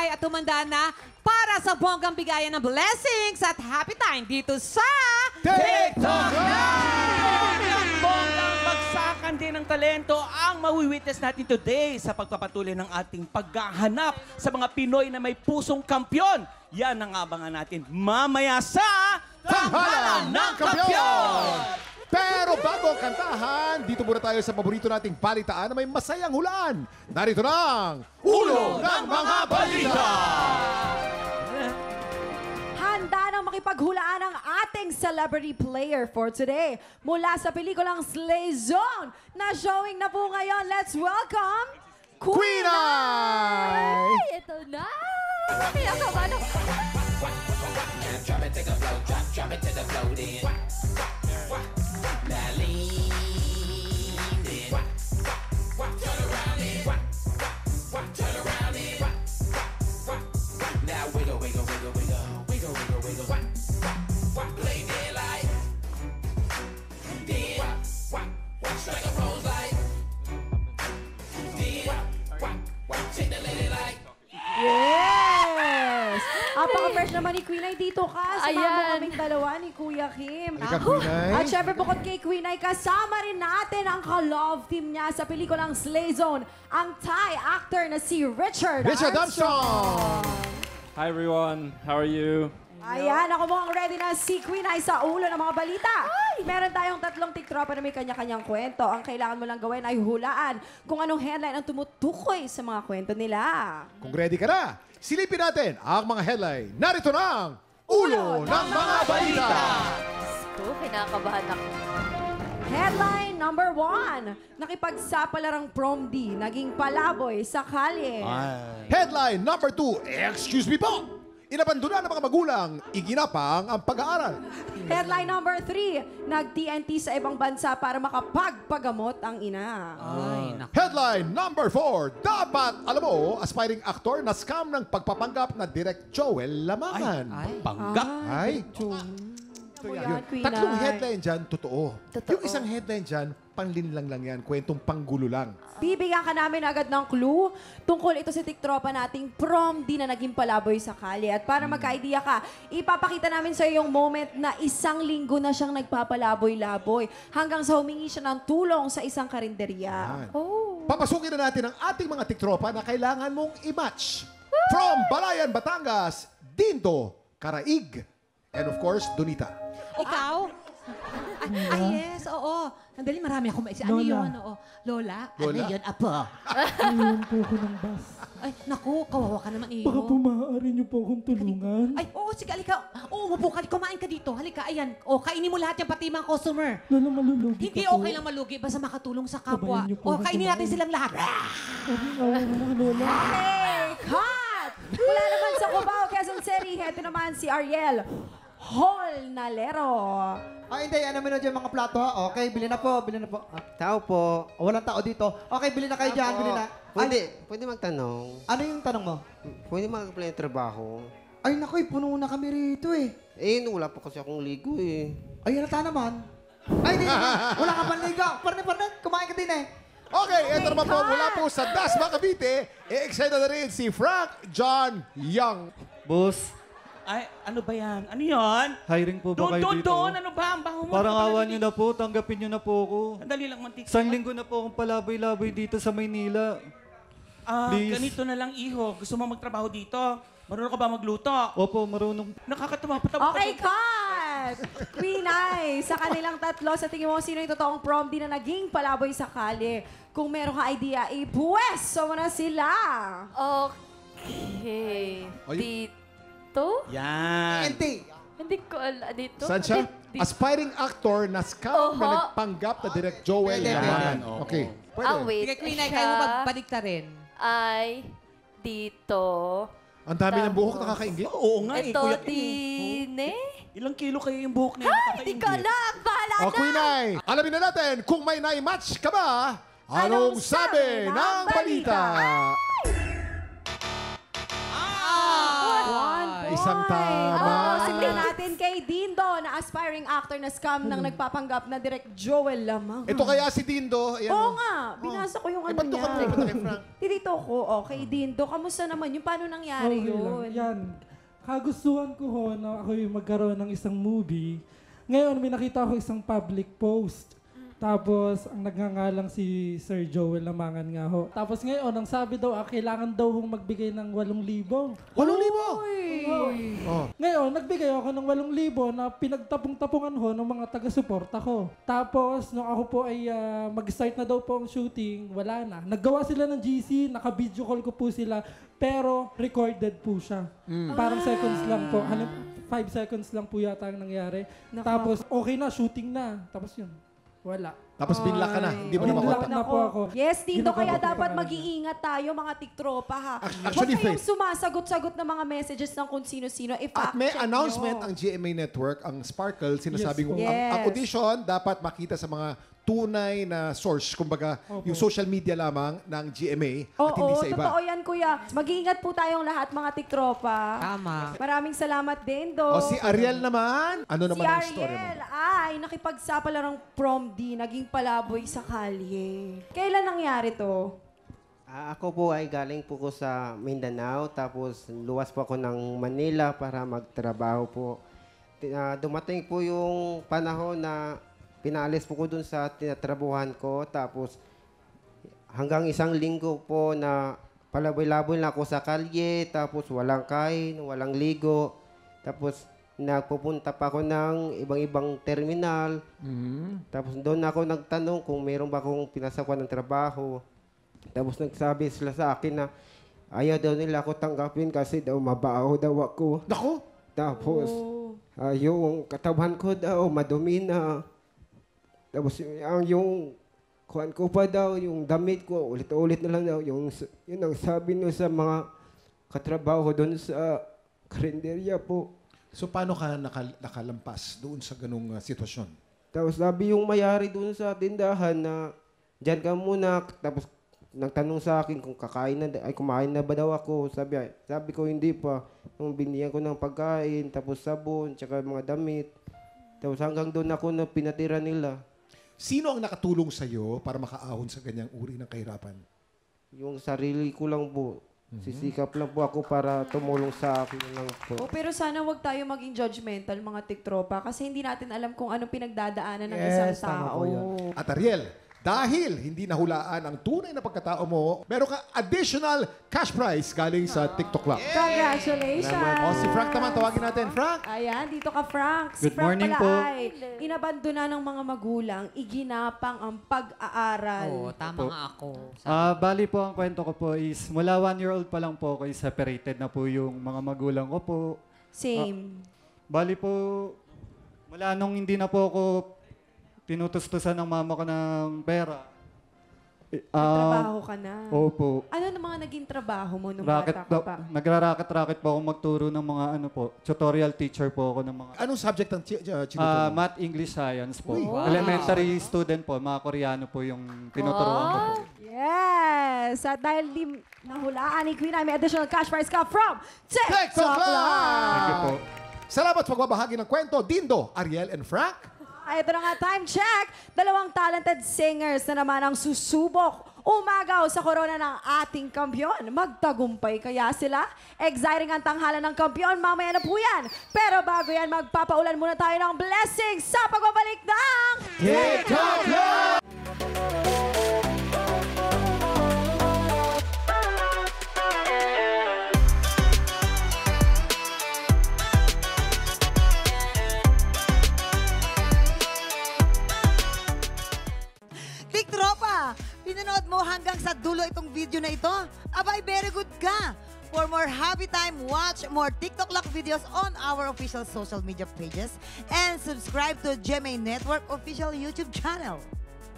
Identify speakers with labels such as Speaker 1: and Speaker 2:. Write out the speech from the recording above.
Speaker 1: at tumanda na para sa bonggang bigayan ng blessings at happy time dito sa
Speaker 2: TikTok Live! Bonggang bagsakan din ng talento ang mawiwitness natin today sa pagpapatuloy ng ating paghahanap sa mga Pinoy na may pusong kampyon. Yan ang abangan natin mamaya sa
Speaker 3: Tanghalan ng Kampiyon! Pero bago ang kantahan, dito muna tayo sa paborito nating balitaan na may masayang hulaan. Narito na ang Ulo ng Mga Balita!
Speaker 4: Handa nang makipaghulaan ang ating celebrity player for today. Mula sa pelikulang Slay Zone na showing na po ngayon, let's welcome
Speaker 3: Queen Eye!
Speaker 5: Ay, ito na! Kinakabahan ako.
Speaker 6: Drop it, take a flow, drop it to the flow, then. Now lean, then. Turn around, then. Turn around, then. Now wiggle, wiggle, wiggle, wiggle, wiggle, wiggle, wiggle. Play dead like. Then. Strike a pose like. Then. Take the lady like.
Speaker 4: Yes! Apaka-fresh naman ni Queen Eye dito ka. Sumama
Speaker 5: Ayan.
Speaker 4: kaming dalawa ni Kuya Kim.
Speaker 3: Halika, Queen Eye.
Speaker 4: At syempre bukod kay Queen Eye, kasama rin natin ang ka-love team niya sa pelikulang Slay Zone, ang Thai actor na si Richard Armstrong.
Speaker 7: Hi everyone, how are you?
Speaker 4: Ayan, ako mo ang ready na si Queen Eye sa ulo ng mga balita. Meron tayong tatlong tiktropa na may kanya-kanyang kwento. Ang kailangan mo lang gawin ay hulaan kung anong headline ang tumutukoy sa mga kwento nila.
Speaker 3: Kung ready ka na, silipin natin ang mga headline. Narito na ang Ulo ng Mga Balita!
Speaker 5: Ito, kinakabahan ako.
Speaker 4: Headline number 1. Nakipagsapalarang prom D, naging palaboy sa kalye.
Speaker 3: Headline number 2. Excuse me po! Inabandona ng mga magulang, iginapang ang pag-aaral.
Speaker 4: Headline number 3. Nag-TNT sa ibang bansa para makapagpagamot ang ina.
Speaker 1: Ay, naku.
Speaker 3: Headline number 4. Dapat, alam mo, aspiring actor na scam ng pagpapanggap na Direk Joel Lamangan.
Speaker 2: panggap.
Speaker 3: Ay.
Speaker 4: Ano yan,
Speaker 3: Yun.
Speaker 4: Queen
Speaker 3: Tatlong
Speaker 4: Eye?
Speaker 3: headline dyan, totoo.
Speaker 5: Totoo.
Speaker 3: Yung isang headline dyan, panlinlang lang yan, kwentong panggulo lang.
Speaker 4: Bibigyan ka namin agad ng clue tungkol ito sa tiktropa nating prom D na naging palaboy sa kalye. At para magka-idea ka, ipapakita namin sa iyo yung moment na isang linggo na siyang nagpapalaboy-laboy hanggang sa humingi siya ng tulong sa isang karinderya.
Speaker 3: Yan.
Speaker 4: Oh.
Speaker 3: Papasukin na natin ang ating mga tiktropa na kailangan mong i-match. From Balayan, Batangas, Dindo, Karaig, and of course, Donita.
Speaker 1: Ikaw? Yes, oo. Sandali, marami ako maisip. Ano yun? Oo. Lola?
Speaker 3: Lola?
Speaker 1: Ano yun, apo?
Speaker 8: Ngayon po ako ng bus.
Speaker 1: Ay, naku, kawawa ka naman iyo.
Speaker 8: Baka po maaari niyo po akong tulungan.
Speaker 1: Ay, oo, sige, halika. Oo, umupo ka. Kumain ka dito. Halika, ayan. O, kainin mo lahat yung pati mga customer.
Speaker 8: Lola, malulugi
Speaker 1: Hindi
Speaker 8: ka po.
Speaker 1: okay lang malugi, basta makatulong sa kapwa.
Speaker 8: Sabayan niyo po
Speaker 1: O,
Speaker 8: ako
Speaker 1: kainin natin
Speaker 8: kumain.
Speaker 1: silang lahat.
Speaker 8: Lola.
Speaker 4: Hey, cut! Mula naman sa Cubao, Quezon City, heto naman si Ariel Holnalero.
Speaker 9: Ay, hindi. Ano mo na dyan mga plato, ha? Okay, bilhin na po, bilhin na po. Ah, tao po. Oh, walang tao dito. Okay, bilhin na kayo dyan, bilhin na.
Speaker 10: Pwede magtanong.
Speaker 9: Ano yung tanong mo?
Speaker 10: Pwede mag-apply ng trabaho.
Speaker 9: Ay, naku, puno na kami rito, eh.
Speaker 10: Wala pa kasi akong ligo eh.
Speaker 9: Ay, halata naman. Ay, di naman. Wala ka panligo. Parne, kumain ka din, eh.
Speaker 3: Okay, ito naman po
Speaker 4: cut!
Speaker 3: mula po sa Dasma, Cavite. E-excited na rin si Frank John Young.
Speaker 8: Boss,
Speaker 2: Ay, ano ba yan? Ano yan?
Speaker 8: hiring po ba kayo dito?
Speaker 2: Doon. Ano ba? Ang baho mo.
Speaker 8: Parang
Speaker 2: Ano ba
Speaker 8: awa
Speaker 2: pala
Speaker 8: niyo
Speaker 2: dito?
Speaker 8: na po, tanggapin niyo na po ako.
Speaker 2: Sandali lang, mantik.
Speaker 8: Isang linggo na po akong palaboy-laboy dito sa Maynila. Please.
Speaker 2: Ganito na lang, iho. Gusto mo magtrabaho dito? Marunong ka ba magluto?
Speaker 8: Opo, marunong.
Speaker 2: Nakakatawa. Patawa
Speaker 4: Okay,
Speaker 2: ka.
Speaker 4: cut! Queen Eye, sa kanilang tatlo, sa tingin mo, sino yung totoong prom D na naging palaboy sa kalye? Kung meron ka idea, ipuwesto mo na sila.
Speaker 5: Okay.
Speaker 3: Ay.
Speaker 5: Dito?
Speaker 2: Yan.
Speaker 9: Hindi.
Speaker 5: Hindi ko alam. Dito?
Speaker 3: Saan siya?
Speaker 5: Dito.
Speaker 3: Aspiring actor na scam na
Speaker 5: Oho.
Speaker 3: nagpanggap na Direk Joel
Speaker 9: Pwede,
Speaker 3: Lamangan.
Speaker 2: pwede.
Speaker 3: Okay.
Speaker 5: Wait.
Speaker 1: Sige, Queen Eye,
Speaker 5: Siya
Speaker 1: kaya mo magbalikta rin.
Speaker 5: ay dito.
Speaker 3: Ang dami ng buhok nakakaingit.
Speaker 2: Oo nga eh.
Speaker 5: Ito,
Speaker 2: Kuya,
Speaker 5: Tine.
Speaker 2: Ilang kilo kayo yung buhok na yun?
Speaker 5: Hindi ko alam. Bahala
Speaker 3: O
Speaker 5: na.
Speaker 3: Queen Eye, alamin na natin kung may na-match ka ba. Anong sabi ng balita?
Speaker 4: One
Speaker 3: Isang
Speaker 4: point.
Speaker 3: tama.
Speaker 4: Si Dito natin kay Dindo na aspiring actor na scam ng nagpapanggap na Direk Joel lamang.
Speaker 3: Ito kaya si Dindo. Ayan,
Speaker 4: Oo
Speaker 3: oh.
Speaker 4: nga, binasa ko yung ano
Speaker 3: ba't doon ka
Speaker 4: niya.
Speaker 3: pumunta kay Frank?
Speaker 4: Dito ko, okay, Dindo, kamusta naman yun? Paano nangyari
Speaker 11: Okay lang.
Speaker 4: yun?
Speaker 11: Yan. Kagustuhan ko ho na ako yung magkaroon ng isang movie. Ngayon, may nakita ko isang public post. Tapos, ang nagngangalang si Sir Joel Lamangan nga ho. Tapos ngayon, ang sabi daw, kailangan daw hong magbigay ng 8,000.
Speaker 3: 8,000? Oh.
Speaker 11: Ngayon, nagbigay ako ng 8,000 na pinagtapong-tapungan ho ng mga taga-suporta ko. Tapos, nung ako po ay mag-start na daw po ang shooting, wala na. Naggawa sila ng GC, naka-video call ko po sila, pero recorded po siya. Parang seconds lang po. 5 seconds lang po yata ang nangyari. Tapos, okay na, shooting na. Tapos yun, wala.
Speaker 3: Tapos binlock ka na. Hindi mo na
Speaker 11: Binlock
Speaker 3: makontak.
Speaker 11: na po ako.
Speaker 4: Yes, Dindo,
Speaker 11: Ginagawa
Speaker 4: kaya
Speaker 11: ko
Speaker 4: dapat
Speaker 11: yung
Speaker 4: mag-iingat tayo, mga tiktropa, ha?
Speaker 3: Actually,
Speaker 4: Huwag kayong
Speaker 3: Faith.
Speaker 4: sumasagot-sagot ng mga messages ng kung sino-sino.
Speaker 3: At may
Speaker 4: I-fact-check
Speaker 3: announcement
Speaker 4: nyo.
Speaker 3: ang GMA Network, ang Sparkle, sinasabing
Speaker 11: Yes, po.
Speaker 3: ang
Speaker 4: Yes.
Speaker 3: audition dapat makita sa mga tunay na source, kumbaga yung social media lamang ng GMA at hindi sa iba.
Speaker 4: Totoo yan, kuya. Mag-iingat po tayong lahat, mga tiktropa.
Speaker 1: Tama.
Speaker 4: Maraming salamat, Dindo.
Speaker 3: O si Ariel naman, ano
Speaker 4: Si
Speaker 3: naman ang story mo?
Speaker 4: Ariel ay nakipagsapala ng prom D, naging palaboy sa kalye. Kailan nangyari to?
Speaker 10: Ako po ay galing po ko sa Mindanao, tapos luwas po ako ng Manila para magtrabaho po. Dumating po yung panahon na pinaalis po ko dun sa tinatrabuhan ko, tapos hanggang 1 linggo po na palaboy-laboy na ako sa kalye, tapos walang kain, walang ligo, tapos nagpupunta pa ako ng ibang-ibang terminal, tapos doon ako nagtanong kung mayroon ba akong pinasakuan ng trabaho. Tapos nagsabi sila sa akin na ayaw daw nila ako tanggapin kasi daw mabaho daw ako.
Speaker 3: Nako!
Speaker 10: Tapos yung katawan ko daw madumi na. Tapos yung kuhan ko pa daw, yung damit ko, ulit-ulit na lang daw. Yun ang sabi nyo sa mga katrabaho doon sa karinderya po.
Speaker 3: So paano ka nakalampas doon sa ganung sitwasyon?
Speaker 10: Tapos sabi yung mayari doon sa tindahan na dyan ka muna. Tapos nagtanong sa akin kung kumain na ba daw ako. Sabi ko hindi pa. Nung binigyan ko ng pagkain, tapos sabon, tsaka mga damit. Tapos hanggang doon ako na pinatira nila.
Speaker 3: Sino ang nakatulong sa iyo para makaahon sa ganyang uri ng kahirapan?
Speaker 10: Yung sarili ko lang po. Sisikap lang po ako para tumulong sa akin lang po.
Speaker 4: Pero sana wag tayo maging judgmental, mga tiktropa, kasi hindi natin alam kung anong pinagdadaanan ng isang tao.
Speaker 3: At Ariel, dahil hindi nahulaan ang tunay na pagkatao mo, meron ka additional cash prize galing sa TikTok Club.
Speaker 4: Congratulations!
Speaker 3: O si Frank naman, tawagin natin. Frank!
Speaker 4: Ayan, dito ka, Frank. Si
Speaker 8: Good
Speaker 4: Frank
Speaker 8: morning
Speaker 4: pala
Speaker 8: po.
Speaker 4: ay inabandona ng mga magulang, iginapang ang pag-aaral.
Speaker 1: Oo, tama nga ako.
Speaker 8: Bali po, ang kwento ko po is, mula 1-year-old pa lang po ako, separated na po yung mga magulang ko po.
Speaker 4: Same.
Speaker 8: Bali po, mula nung hindi na po ako tinutustusan ng mama ko ng pera.
Speaker 4: Trabaho ka na.
Speaker 8: Opo.
Speaker 4: Ano na mga naging trabaho mo nung bata ka pa?
Speaker 8: Nagra-racket-racket po ako magturo ng mga tutorial teacher po ako ng mga
Speaker 3: Anong subject ang tinuturo mo?
Speaker 8: Math, English, Science po.
Speaker 3: Uy, wow.
Speaker 8: Elementary student po, mga Koreano po yung tinuturuan ko po.
Speaker 4: Yes! At dahil di nahulaan ni Queen, ay may additional cash prize ka from TikTok
Speaker 3: TikTok Club!
Speaker 8: Thank you po.
Speaker 3: Salamat sa pagbabahagi ng kwento, Dindo, Ariel, and Frank.
Speaker 4: Ay, ito na nga, time check. 2 talented singers na naman ang susubok. Umagaw sa korona ng ating kampyon. Magtagumpay kaya sila? Exciting ang tanghalan ng kampyon. Mamaya na po yan. Pero bago yan, magpapaulan muna tayo ng blessings sa pagbabalik ng
Speaker 3: TikTok Club!
Speaker 12: Tiktropa, pinanood mo hanggang sa dulo itong video na ito? Abay, very good ka! For more happy time, watch more TikTok Lock videos on our official social media pages and subscribe to GMA Network official YouTube channel.